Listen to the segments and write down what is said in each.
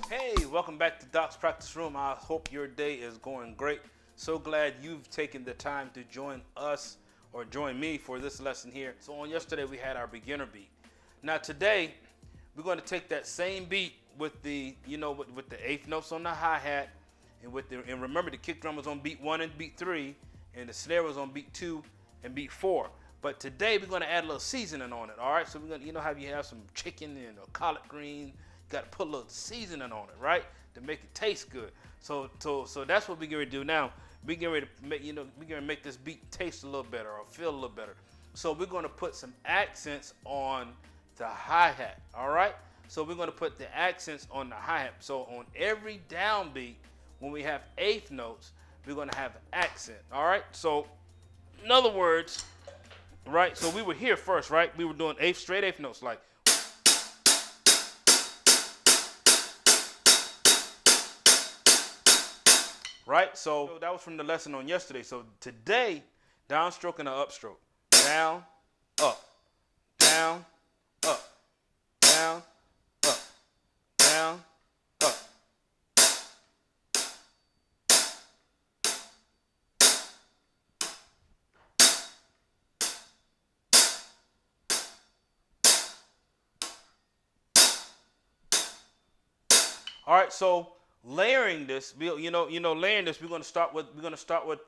Hey, welcome back to Doc's Practice Room. I hope your day is going great. So glad you've taken the time to join us or join me for this lesson here. So on yesterday we had our beginner beat. Now today we're going to take that same beat with the with the eighth notes on the hi-hat and remember the kick drum was on beat 1 and beat 3 and the snare was on beat 2 and beat 4. But today we're going to add a little seasoning on it. All right, so we're going to how you have some chicken and a collard green. Got to put a little seasoning on it, right, to make it taste good. So that's what we're going to do now. We're going to make we're going to make this beat taste a little better or feel a little better. So we're going to put some accents on the hi-hat. All right. So we're going to put the accents on the hi-hat. So on every downbeat, when we have eighth notes, we're going to have an accent. All right. So in other words, right. So we were here first, right? We were doing straight eighth notes like. Right, so that was from the lesson on yesterday. So today, downstroke and an upstroke. Down, up, down, up, down, up, down, up. All right, so layering this, layering this, we're gonna start with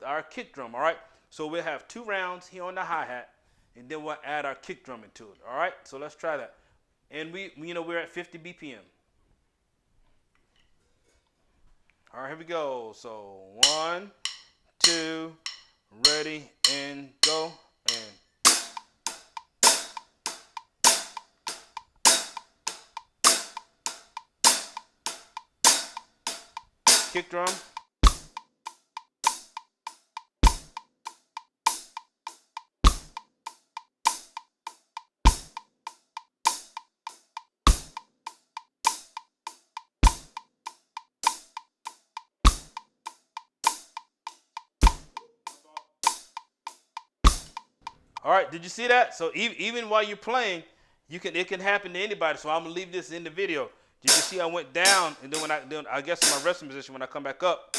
our kick drum. All right, so we'll have 2 rounds here on the hi-hat, and then we'll add our kick drum into it. All right, so let's try that. And we're at 50 BPM. All right, here we go. So 1, 2, ready and go and. Kick drum. All right, did you see that? So even while you're playing, it can happen to anybody. So I'm gonna leave this in the video. Did you see I went down, and then I guess in my resting position when I come back up,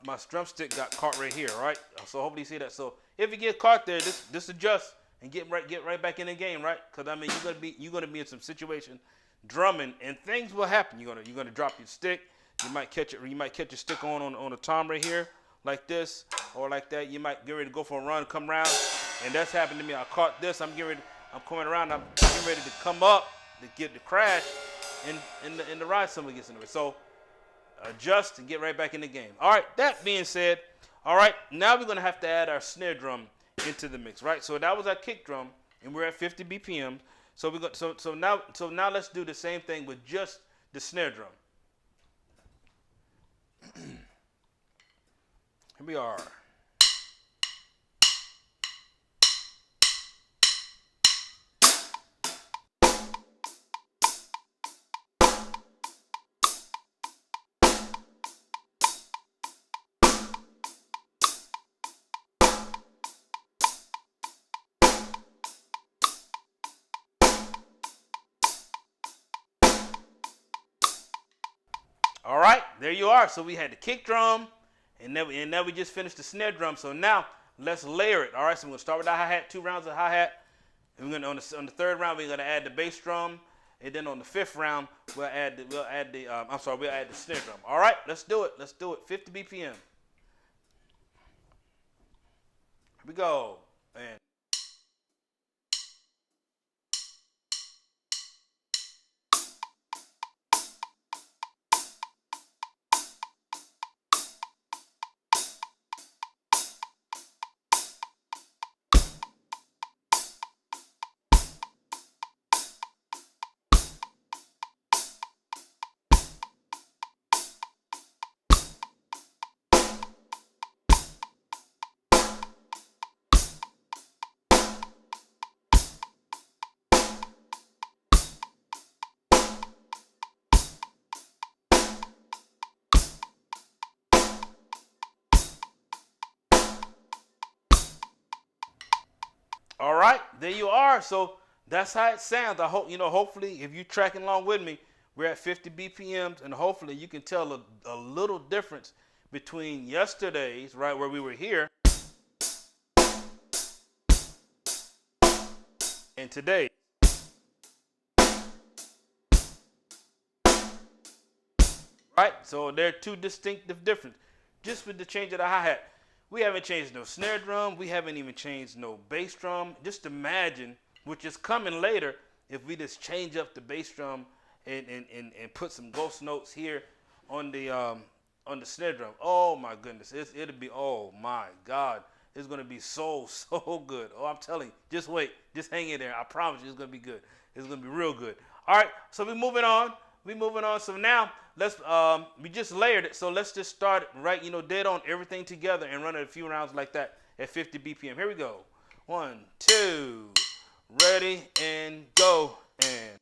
my strum stick got caught right here, right? So hopefully you see that. So if you get caught there, just adjust and get right back in the game, right? Because I mean you're gonna be in some situation drumming, and things will happen. You're gonna drop your stick. You might catch your stick on the tom right here, like this or like that. You might get ready to go for a run, come around, and that's happened to me. I caught this. I'm coming around. I'm getting ready to come up to get the crash. In the ride, someone gets into it. So adjust and get right back in the game. All right, that being said, all right, now we're going to have to add our snare drum into the mix, right? So that was our kick drum, and we're at 50 BPM. So now let's do the same thing with just the snare drum. Here we are. All right, there you are. So we had the kick drum, and now we just finished the snare drum. So now let's layer it. All right, so we're gonna start with the hi-hat, 2 rounds of hi-hat. And we're gonna on the third round we're gonna add the bass drum, and then on the 5th round we'll add the snare drum. All right, let's do it. 50 BPM. Here we go. And all right, there you are. So that's how it sounds. I hope hopefully if you're tracking along with me, We're at 50 BPMs, and hopefully you can tell a little difference between yesterday's, right, where we were here, and today. Right? So they're two distinctive differences. Just with the change of the hi-hat. We haven't changed no snare drum. We haven't even changed no bass drum. Just imagine, which is coming later, if we just change up the bass drum and put some ghost notes here on the snare drum. Oh my goodness. It'll be, oh my God. It's going to be so good. Oh, I'm telling you, just wait. Just hang in there. I promise you it's going to be good. It's going to be real good. All right, so we're moving on. So now let's we just layered it. So let's just start it right, dead on everything together and run it a few rounds like that at 50 BPM. Here we go. 1, 2, ready and go and.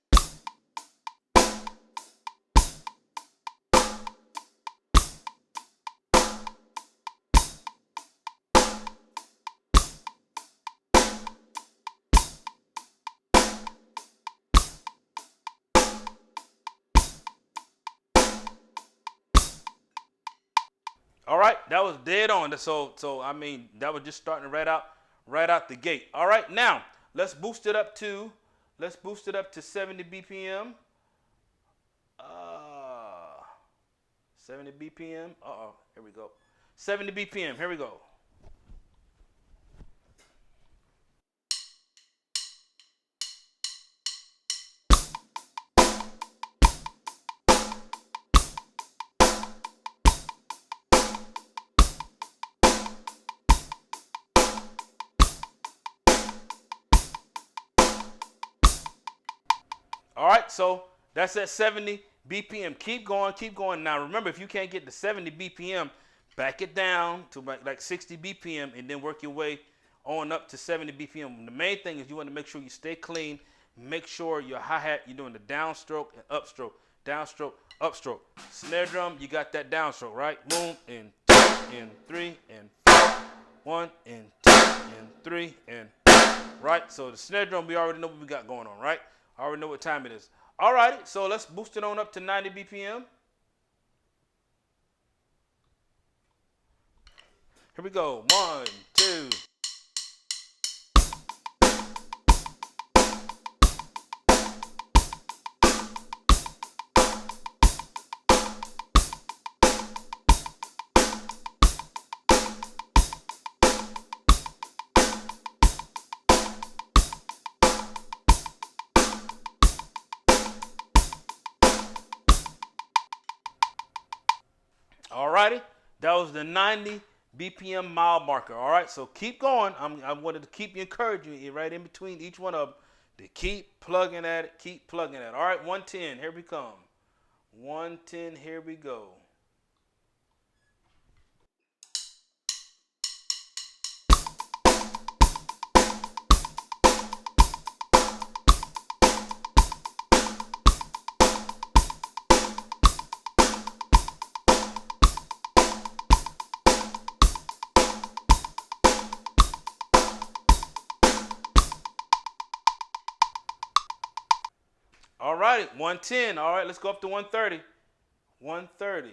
All right, that was dead on. So I mean, that was just starting right out the gate. All right, now let's boost it up to 70 BPM. 70 BPM. Here we go. 70 BPM. Here we go. All right, so that's at 70 BPM. Keep going. Now remember, if you can't get to 70 BPM, back it down to like 60 BPM and then work your way on up to 70 BPM. The main thing is you want to make sure you stay clean. Make sure your hi-hat, you're doing the downstroke and upstroke, downstroke, upstroke. Snare drum, you got that downstroke, right? Boom, and 2, and 3, and 4. 1, and 2, and 3, and right? So the snare drum, we already know what we got going on, right? I already know what time it is. All righty, so let's boost it on up to 90 BPM. Here we go. 1, 2. All righty, that was the 90 BPM mile marker. All right, so keep going. I wanted to keep you encouraging you right in between each one of them to keep plugging at it, All right, 110, here we come. 110, here we go. All right, 110. All right, let's go up to 130. 130.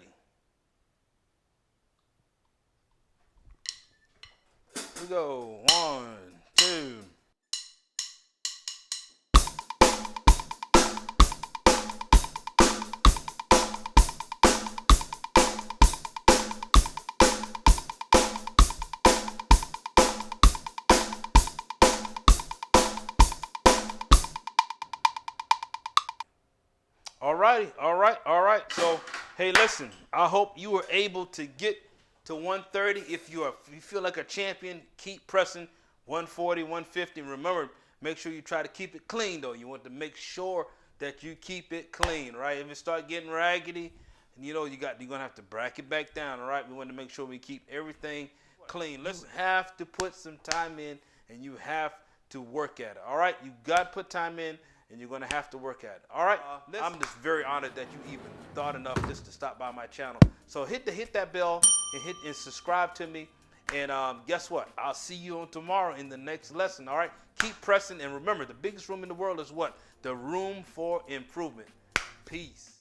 Here we go. 1, 2. All right. So, hey, listen, I hope you were able to get to 130. If you feel like a champion, keep pressing 140, 150. Remember, make sure you try to keep it clean, though. You want to make sure that you keep it clean, right? If it start getting raggedy, you're going to have to bracket it back down, all right? We want to make sure we keep everything clean. Let's have to put some time in, and you have to work at it, all right? You got to put time in, and you're going to have to work at it. All right? I'm just very honored that you even thought enough just to stop by my channel. So hit that bell and subscribe to me. And guess what? I'll see you on tomorrow in the next lesson. All right? Keep pressing. And remember, the biggest room in the world is what? The room for improvement. Peace.